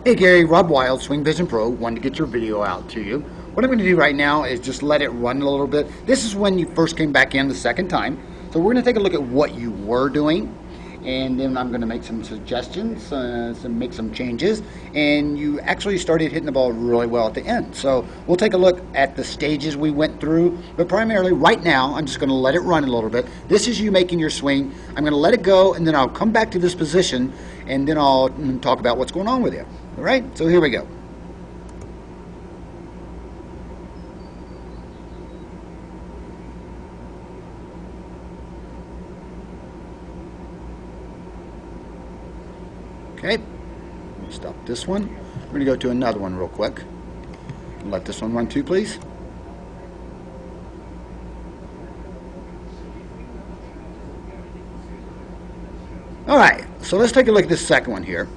Hey Gary, Rob Wild, Swing Vision Pro, wanted to get your video out to you. What I'm going to do right now is just let it run a little bit. This is when you first came back in the second time. So we're going to take a look at what you were doing, and then I'm going to make some suggestions, make some changes, and you actually started hitting the ball really well at the end. So we'll take a look at the stages we went through, but primarily right now I'm just going to let it run a little bit. This is you making your swing. I'm going to let it go, and then I'll come back to this position, and then I'll talk about what's going on with you. All right, so here we go. Okay, let me stop this one. We're going to go to another one real quick. Let this one run too, please. All right, so let's take a look at this second one here.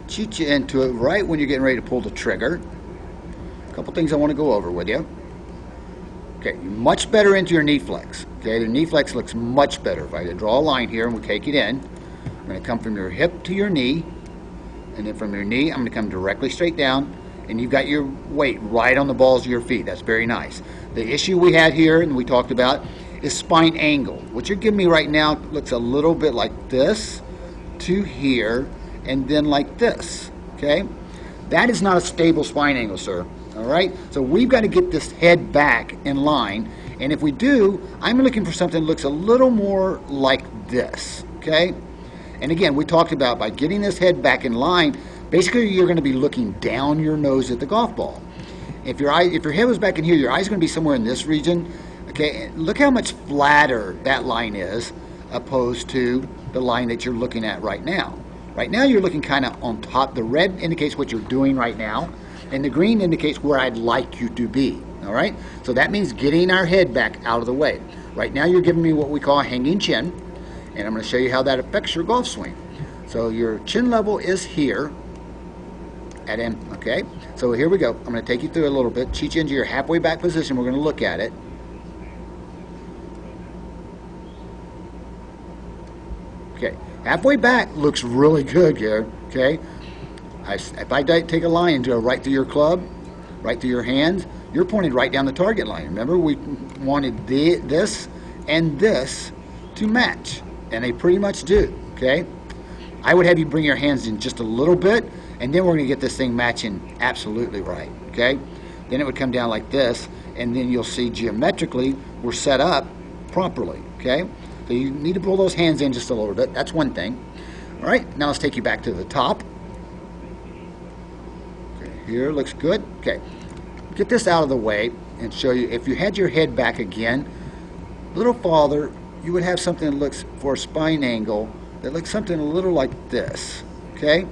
Cheat you into it right when you're getting ready to pull the trigger. A couple things I want to go over with you. Okay, much better into your knee flex. Okay, the knee flex looks much better. If I draw a line here and we take it in, I'm going to come from your hip to your knee, and then from your knee, I'm going to come directly straight down, and you've got your weight right on the balls of your feet. That's very nice. The issue we had here, and we talked about, is spine angle. What you're giving me right now looks a little bit like this to here, and then like this, okay? That is not a stable spine angle, sir, all right? So we've got to get this head back in line, and if we do, I'm looking for something that looks a little more like this, okay? And again, we talked about by getting this head back in line, basically you're going to be looking down your nose at the golf ball. If your head was back in here, your eyes are going to be somewhere in this region, okay? Look how much flatter that line is opposed to the line that you're looking at right now. Right now you're looking kind of on top. The red indicates what you're doing right now, and the green indicates where I'd like you to be, all right? So that means getting our head back out of the way. Right now you're giving me what we call a hanging chin, and I'm going to show you how that affects your golf swing. So your chin level is here at M, okay? So here we go. I'm going to take you through a little bit, cheat you into your halfway back position. We're going to look at it. Okay, halfway back looks really good here, okay? If I take a line and go right through your club, right through your hands, you're pointed right down the target line. Remember, we wanted this and this to match, and they pretty much do, okay? I would have you bring your hands in just a little bit, and then we're going to get this thing matching absolutely right, okay? Then it would come down like this, and then you'll see geometrically we're set up properly, okay? So you need to pull those hands in just a little bit. That's one thing. All right, now let's take you back to the top. Okay, here looks good. Okay, get this out of the way and show you. If you had your head back again, a little farther, you would have something that looks for a spine angle that looks something a little like this. Okay,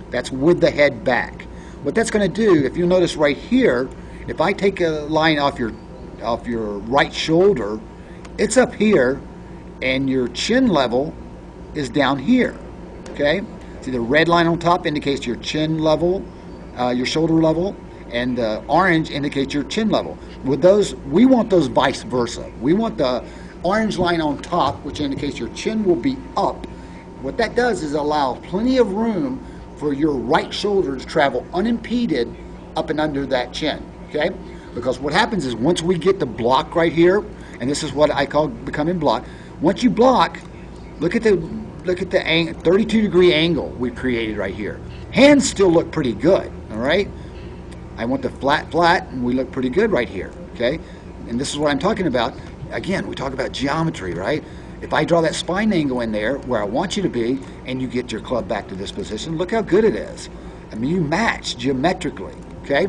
that's with the head back. What that's going to do, if you notice right here, if I take a line off your right shoulder, it's up here, and your chin level is down here, okay? See, the red line on top indicates your chin level, your shoulder level, and the orange indicates your chin level. With those, we want those vice versa. We want the orange line on top, which indicates your chin will be up. What that does is allow plenty of room for your right shoulder to travel unimpeded up and under that chin, okay? Because what happens is once we get the block right here, and this is what I call becoming block. Once you block, look at the 32-degree angle we created right here. Hands still look pretty good, all right? I want the flat, and we look pretty good right here, okay? And this is what I'm talking about. Again, we talk about geometry, right? If I draw that spine angle in there where I want you to be, and you get your club back to this position, look how good it is. I mean, you match geometrically, okay?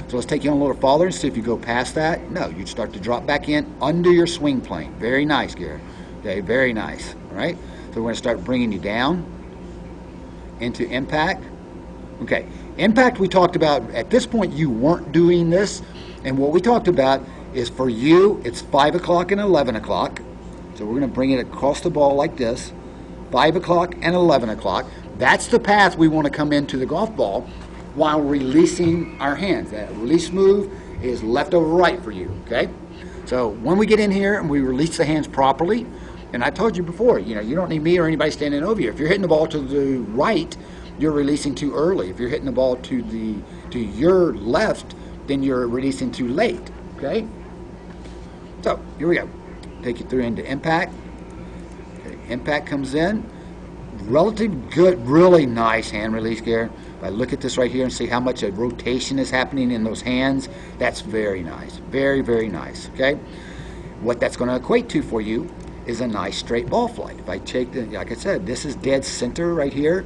So let's take you on a little farther and see if you go past that. No, you start to drop back in under your swing plane. Very nice, Gary. Okay, very nice. All right. So we're going to start bringing you down into impact. Okay, impact we talked about. At this point, you weren't doing this, and what we talked about is for you, it's 5 o'clock and 11 o'clock. So we're going to bring it across the ball like this, 5 o'clock and 11 o'clock. That's the path we want to come into the golf ball while releasing our hands. That release move is left over right for you, okay? So when we get in here and we release the hands properly, and I told you before, you don't need me or anybody standing over you. If you're hitting the ball to the right, you're releasing too early. If you're hitting the ball to your left, then you're releasing too late. Okay? So here we go. Take you through into impact. Okay, impact comes in. Relatively good, really nice hand release gear. If I look at this right here and see how much a rotation is happening in those hands, that's very nice. Very, very nice. Okay? What that's going to equate to for you is a nice straight ball flight. If I take the, like I said, this is dead center right here.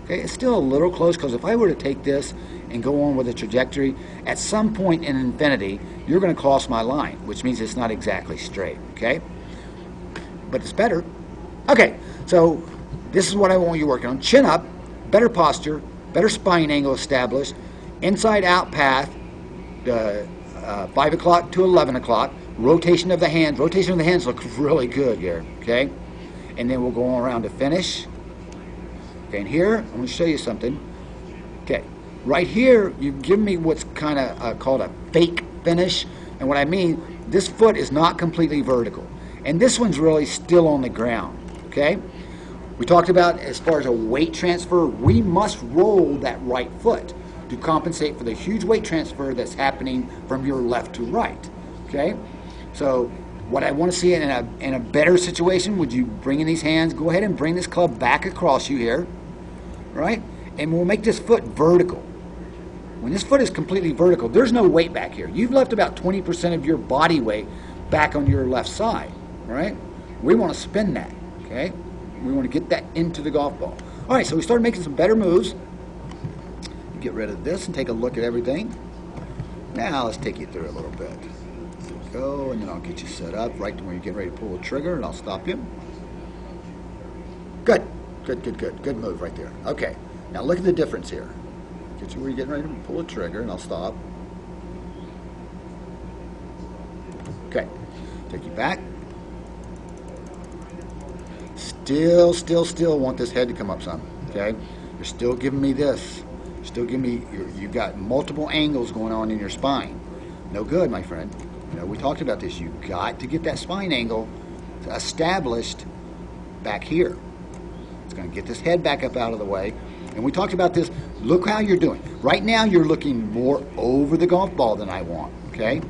Okay, it's still a little close because if I were to take this and go on with a trajectory, at some point in infinity, you're going to cross my line, which means it's not exactly straight. Okay, but it's better. Okay, so this is what I want you working on: chin up, better posture, better spine angle established, inside out path, 5 o'clock to 11 o'clock. Rotation of the hands. Rotation of the hands looks really good here, okay? And then we'll go around to finish. Okay, and here, I'm going to show you something. Okay, right here, you've given me what's kind of called a fake finish. And what I mean, this foot is not completely vertical. And this one's really still on the ground, okay? We talked about as far as a weight transfer, we must roll that right foot to compensate for the huge weight transfer that's happening from your left to right, okay? So what I want to see in a better situation, would you bring in these hands, go ahead and bring this club back across you here, right? And we'll make this foot vertical. When this foot is completely vertical, there's no weight back here. You've left about 20% of your body weight back on your left side, right? We want to spin that, okay? We want to get that into the golf ball. All right, so we started making some better moves. Get rid of this and take a look at everything. Now let's take you through a little bit. Go, and then I'll get you set up right to when you get ready to pull the trigger, and I'll stop you. Good, good, good, good. Good move right there. Okay, now look at the difference here. Get you where you're getting ready to pull the trigger, and I'll stop. Okay, take you back. Still want this head to come up some, okay? You're still giving me this. You're still giving me, you've got multiple angles going on in your spine. No good, my friend. You know, we talked about this. You've got to get that spine angle established back here. It's going to get this head back up out of the way. And we talked about this. Look how you're doing. Right now, you're looking more over the golf ball than I want, okay?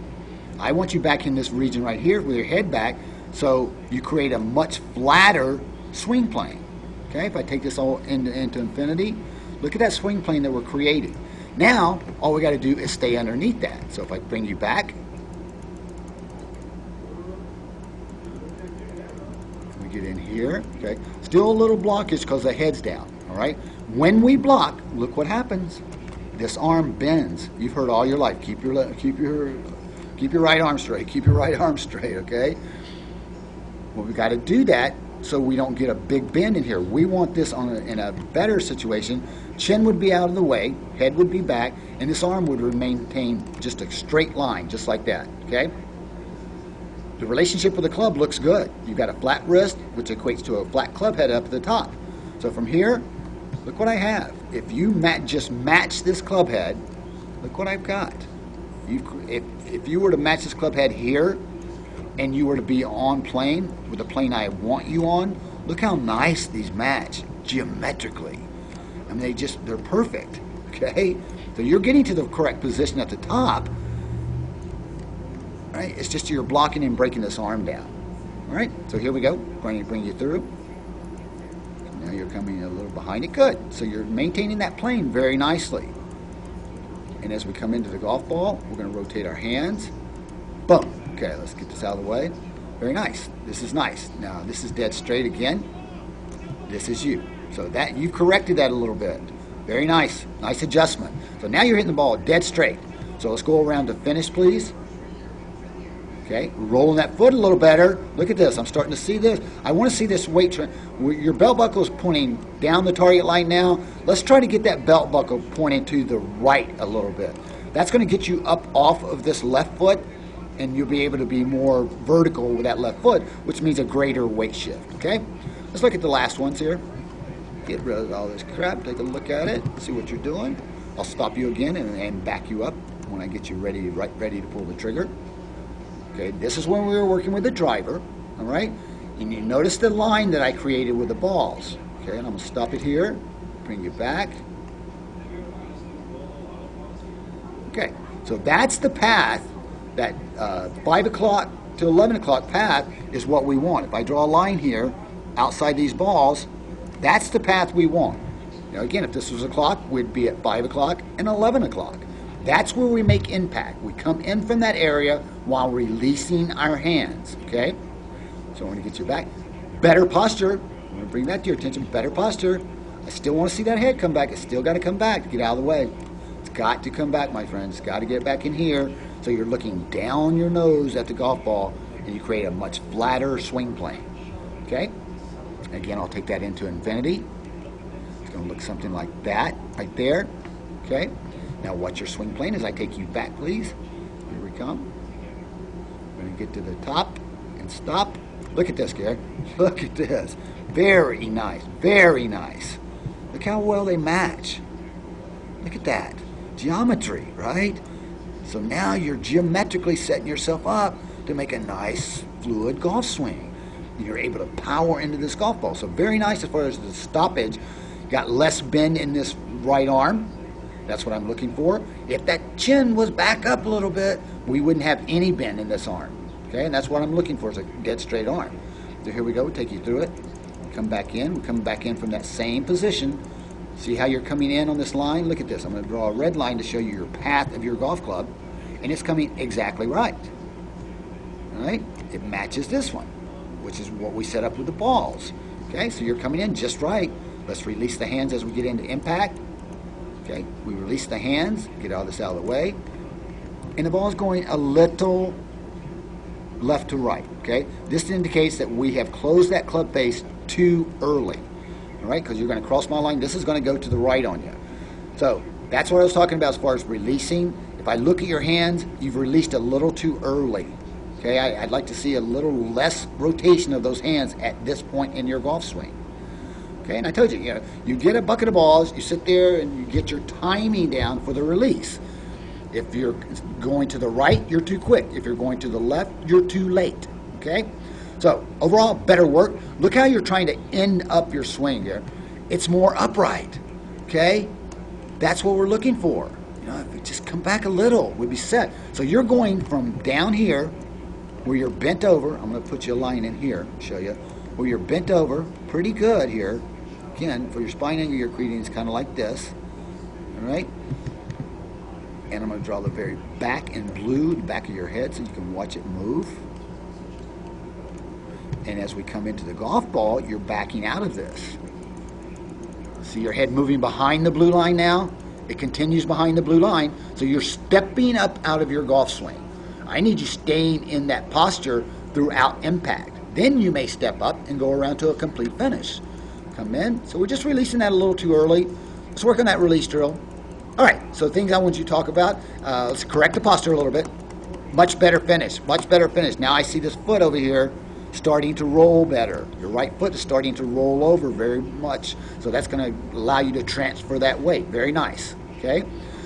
I want you back in this region right here with your head back so you create a much flatter swing plane, okay? If I take this all into infinity, look at that swing plane that we're creating. Now, all we got to do is stay underneath that. So if I bring you back, get in here, okay? Still a little blockage because the head's down, all right? When we block, look what happens. This arm bends. You've heard all your life, keep your right arm straight, keep your right arm straight, okay? Well, we got to do that so we don't get a big bend in here. We want this in a better situation. Chin would be out of the way, head would be back, and this arm would maintain just a straight line, just like that, okay? The relationship with the club looks good. You've got a flat wrist, which equates to a flat club head up at the top. So from here, look what I have. If you just match this club head, look what I've got. If you were to match this club head here, and you were to be on plane, with the plane I want you on, look how nice these match geometrically. I mean, they're perfect, okay? So you're getting to the correct position at the top. Right? It's just you're blocking and breaking this arm down. All right, so here we go. Going to bring you through. Now you're coming a little behind it. Good. So you're maintaining that plane very nicely. And as we come into the golf ball, we're going to rotate our hands. Boom. Okay, let's get this out of the way. Very nice. This is nice. Now this is dead straight again. This is you. So that you've corrected that a little bit. Very nice. Nice adjustment. So now you're hitting the ball dead straight. So let's go around to finish, please. Okay, rolling that foot a little better. Look at this. I'm starting to see this. I want to see this weight. Your belt buckle is pointing down the target line now. Let's try to get that belt buckle pointing to the right a little bit. That's going to get you up off of this left foot, and you'll be able to be more vertical with that left foot, which means a greater weight shift. Okay, let's look at the last ones here. Get rid of all this crap. Take a look at it. See what you're doing. I'll stop you again and back you up when I get you ready to pull the trigger. Okay, this is when we were working with the driver, all right? And you notice the line that I created with the balls. Okay, and I'm going to stop it here, bring you back. Okay, so that's the path. That 5 o'clock to 11 o'clock path is what we want. If I draw a line here outside these balls, that's the path we want. Now again, if this was a clock, we'd be at 5 o'clock and 11 o'clock. That's where we make impact. We come in from that area while releasing our hands, okay? So I'm going to get you back. Better posture. I'm going to bring that to your attention. Better posture. I still want to see that head come back. It's still got to come back to get out of the way. It's got to come back, my friends. It's got to get back in here. So you're looking down your nose at the golf ball, and you create a much flatter swing plane, okay? Again, I'll take that into infinity. It's going to look something like that right there, okay? Now watch your swing plane as I take you back, please. Here we come. We're going to get to the top and stop. Look at this, Gary. Look at this. Very nice. Very nice. Look how well they match. Look at that. Geometry, right? So now you're geometrically setting yourself up to make a nice, fluid golf swing. You're able to power into this golf ball. So very nice as far as the stoppage. Got less bend in this right arm. That's what I'm looking for. If that chin was back up a little bit, we wouldn't have any bend in this arm. Okay, and that's what I'm looking for, is a dead straight arm. So here we go, we'll take you through it. Come back in, we're coming back in from that same position. See how you're coming in on this line? Look at this, I'm gonna draw a red line to show you your path of your golf club, and it's coming exactly right. All right, it matches this one, which is what we set up with the balls. Okay, so you're coming in just right. Let's release the hands as we get into impact. Okay, we release the hands, get all this out of the way, and the ball is going a little left to right, okay? This indicates that we have closed that club face too early, all right? Because you're going to cross my line. This is going to go to the right on you. So that's what I was talking about as far as releasing. If I look at your hands, you've released a little too early, okay? I'd like to see a little less rotation of those hands at this point in your golf swing. Okay, and I told you, you get a bucket of balls, you sit there and you get your timing down for the release. If you're going to the right, you're too quick. If you're going to the left, you're too late. Okay? So, overall, better work. Look how you're trying to end up your swing here. It's more upright. Okay? That's what we're looking for. If we just come back a little, we'd be set. So you're going from down here, where you're bent over. I'm going to put you a line in here, show you. Where you're bent over, pretty good here. Again, for your spine angle, you're creating is kind of like this. All right? And I'm going to draw the very back in blue, the back of your head, so you can watch it move. And as we come into the golf ball, you're backing out of this. See your head moving behind the blue line now? It continues behind the blue line, so you're stepping up out of your golf swing. I need you staying in that posture throughout impact. Then you may step up and go around to a complete finish. Come in. So we're just releasing that a little too early. Let's work on that release drill. All right, so things I want you to talk about. Let's correct the posture a little bit. Much better finish, much better finish. Now I see this foot over here starting to roll better. Your right foot is starting to roll over very much. So that's going to allow you to transfer that weight. Very nice, okay?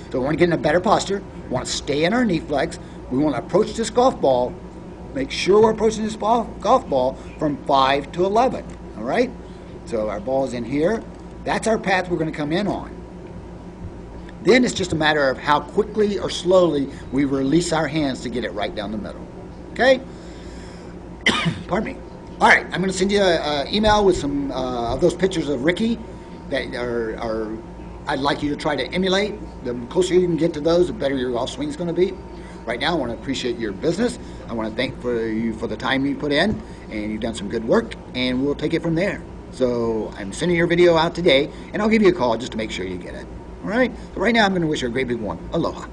So we want to get in a better posture. We want to stay in our knee flex. We want to approach this golf ball. Make sure we're approaching this golf ball from 5 to 11, all right? So our ball is in here. That's our path we're going to come in on. Then it's just a matter of how quickly or slowly we release our hands to get it right down the middle. Okay? Pardon me. All right, I'm going to send you an email with some of those pictures of Ricky that are I'd like you to try to emulate. The closer you can get to those, the better your golf swing is going to be. Right now, I want to appreciate your business. I want to thank you for the time you put in, and you've done some good work, and we'll take it from there. So I'm sending your video out today, and I'll give you a call just to make sure you get it. All right? So right now, I'm going to wish you a great big one. Aloha.